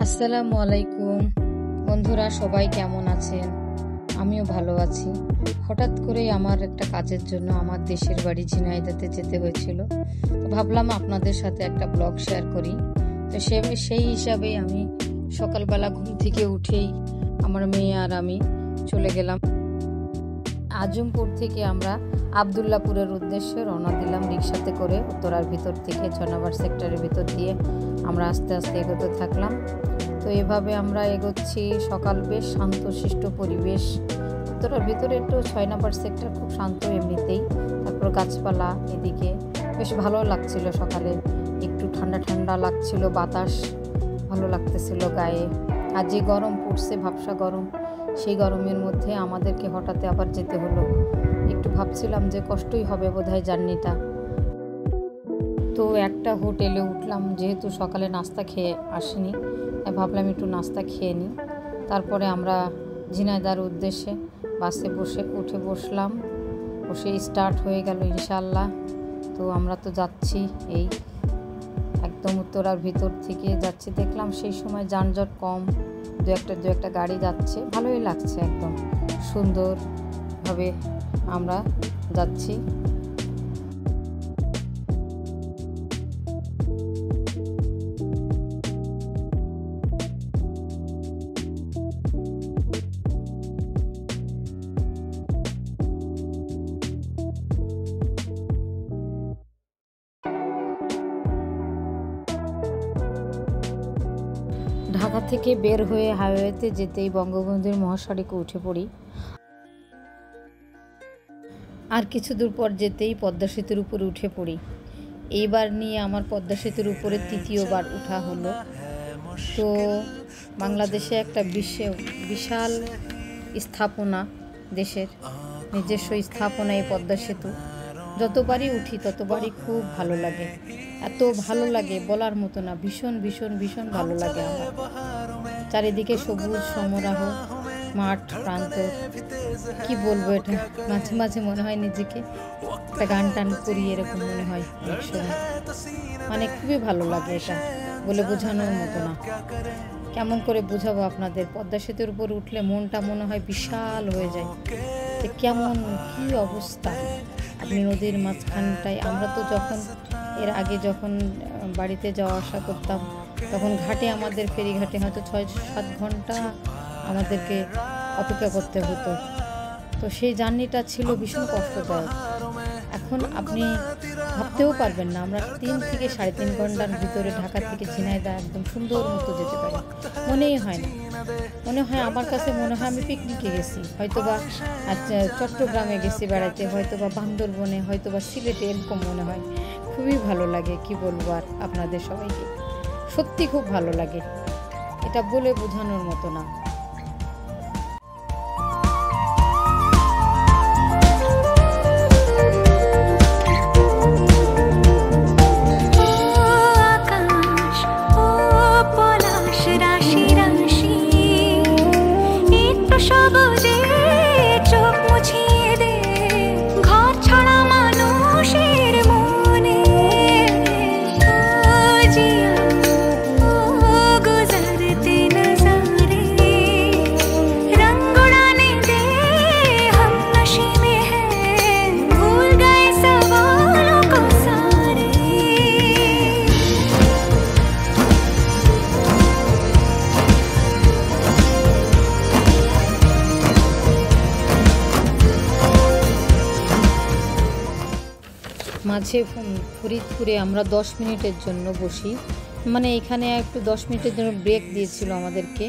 আসসালামু আলাইকুম বন্ধুরা, সবাই কেমন আছেন? আমিও ভালো আছি। হঠাৎ করেই আমার একটা কাজের জন্য আমার দেশের বাড়ি ঝিনাইদহতে যেতে হয়েছিল। তো ভাবলাম আপনাদের সাথে একটা ব্লগ শেয়ার করি। তো সেই হিসাবেই আমি সকালবেলা ঘুম থেকে উঠেই আমার মেয়ে আর আমি চলে গেলাম। আজমপুর থেকে আমরা আবদুল্লাপুরের উদ্দেশ্যে রওনা দিলাম রিক্সাতে করে। উত্তরার ভিতর থেকে 6 নম্বর সেক্টরের ভিতর দিয়ে আমরা আস্তে আস্তে এগোতে থাকলাম। তো এভাবে আমরা এগোচ্ছি। সকাল বেশ শান্তশিষ্ট পরিবেশ। উত্তরার ভিতরে একটু 6 নম্বর সেক্টর খুব শান্ত এমনিতেই। তারপর গাছপালা, এদিকে বেশ ভালো লাগছিল। সকালে একটু ঠান্ডা ঠান্ডা লাগছিল, বাতাস ভালো লাগতেছিল গায়ে। আর যে গরম পড়ছে, ভাবসা গরম, সেই গরমের মধ্যে আমাদেরকে হঠাৎ আবার যেতে হলো। একটু ভাবছিলাম যে কষ্টই হবে বোধহয় জার্নিটা। তো একটা হোটেলে উঠলাম, যেহেতু সকালে নাস্তা খেয়ে আসিনি, তাই ভাবলাম একটু নাস্তা খেয়ে নিই। তারপরে আমরা ঝিনাইদহর উদ্দেশ্যে বাসে উঠে বসলাম। বসে স্টার্ট হয়ে গেল ইনশাআল্লাহ। তো আমরা তো যাচ্ছি, এই একদম উত্তরার ভিতর থেকে যাচ্ছি। দেখলাম সেই সময় যানজট কম, দু একটা গাড়ি যাচ্ছে, ভালোই লাগছে। একদম সুন্দরভাবে আমরা যাচ্ছি। ঢাকা থেকে বের হয়ে হাইওয়েতে যেতেই বঙ্গবন্ধুর মহাসড়কে উঠে পড়ি। আর কিছু দূর পর যেতেই পদ্মা সেতুর উপরে উঠে পড়ি। এইবার নিয়ে আমার পদ্মা সেতুর উপরে তৃতীয়বার উঠা হলো। তো বাংলাদেশে একটা বিশাল স্থাপনা, দেশের নিজস্ব স্থাপনা এই পদ্মা সেতু। যতবারই উঠি ততবারই খুব ভালো লাগে। এত ভালো লাগে বলার মতো না, ভীষণ ভীষণ ভীষণ ভালো লাগে আমার। চারিদিকে সবুজ সমারোহ, মাঠ প্রান্তর, কি বলবো, এটা মাঝে মাঝে মনে হয় নিজেকে একটা গান টান করি, এরকম মনে হয় অনেক সময়। মানে খুবই ভালো লাগে, এটা বলে বোঝানোর মতো না। কেমন করে বোঝাবো আপনাদের? পদ্মা সেতুর উপর উঠলে মনটা মনে হয় বিশাল হয়ে যায়। যে কেমন কি অবস্থা, আপনি নদীর মাঝখানটায়। আমরা তো এর আগে যখন বাড়িতে যাওয়া আসা করতাম, তখন ঘাটে, আমাদের ফেরিঘাটে হয়তো 6-7 ঘন্টা আমাদেরকে অপেক্ষা করতে হতো। তো সেই জার্নিটা ছিল ভীষণ কষ্টদায়ক। এখন আপনি ভাবতেও পারবেন না, আমরা 3 থেকে 3.5 ঘন্টার ভিতরে ঢাকা থেকে ঝিনাইদহ একদম সুন্দর মতো যেতে পারি। মনেই হয় না, মনে হয় আমার কাছে মনে হয় আমি পিকনিকে গেছি, হয়তোবা চট্টগ্রামে গেছি বেড়াতে, হয়তোবা বান্দরবনে, হয়তোবা সিলেটে, এরকম মনে হয়। খুবই ভালো লাগে, কি বলবো আর আপনাদের সবাইকে। সত্যি খুব ভালো লাগে, এটা বলে বোঝানোর মতো না। মাঝে ফরিদপুরে আমরা 10 মিনিটের জন্য বসি, মানে এখানে একটু 10 মিনিটের জন্য ব্রেক দিয়েছিল আমাদেরকে।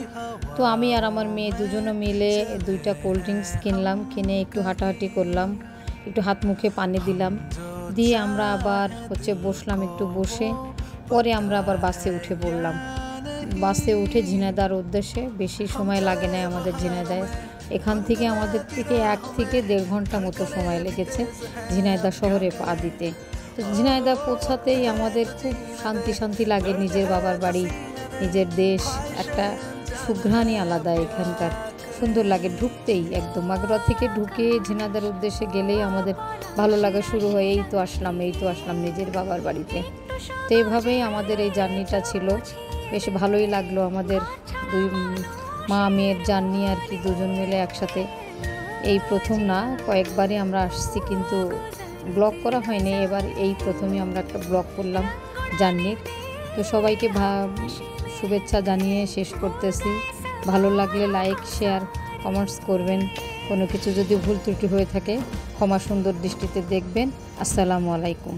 তো আমি আর আমার মেয়ে দুজনে মিলে 2টা কোল্ড ড্রিঙ্কস কিনলাম, কিনে একটু হাঁটাহাঁটি করলাম, একটু হাত মুখে পানি দিলাম, দিয়ে আমরা আবার বসলাম। একটু বসে পরে আমরা আবার বাসে উঠে পড়লাম। বাসে উঠে ঝিনাইদহর উদ্দেশ্যে, বেশি সময় লাগে না আমাদের ঝিনাইদহ। এখান থেকে আমাদের 1 থেকে 1.5 ঘন্টা মতো সময় লেগেছে ঝিনাইদহ শহরে পা দিতে। তো ঝিনাইদহ পৌঁছাতেই আমাদের খুব শান্তি লাগে। নিজের বাবার বাড়ি, নিজের দেশ, একটা সুঘ্রাণই আলাদা এখানকার। সুন্দর লাগে ঢুকতেই। একদম মাগুরা থেকে ঢুকে ঝিনাইদহর উদ্দেশ্যে গেলেই আমাদের ভালো লাগা শুরু হয়। এই তো আসলাম নিজের বাবার বাড়িতে। তো এইভাবেই আমাদের এই জার্নিটা ছিল। বেশ ভালোই লাগলো আমাদের দুই মা মেয়ের জার্নি আর কি, দুজন মিলে একসাথে। এই প্রথম না, কয়েকবারই আমরা আসছি, কিন্তু ব্লগ করা হয়নি। এবার এই প্রথমই আমরা একটা ব্লগ করলাম জার্নির। তো সবাইকে শুভেচ্ছা জানিয়ে শেষ করতেছি। ভালো লাগলে লাইক, শেয়ার, কমেন্টস করবেন। কোনো কিছু যদি ভুল ত্রুটি হয়ে থাকে ক্ষমা সুন্দর দৃষ্টিতে দেখবেন। আসসালামু আলাইকুম।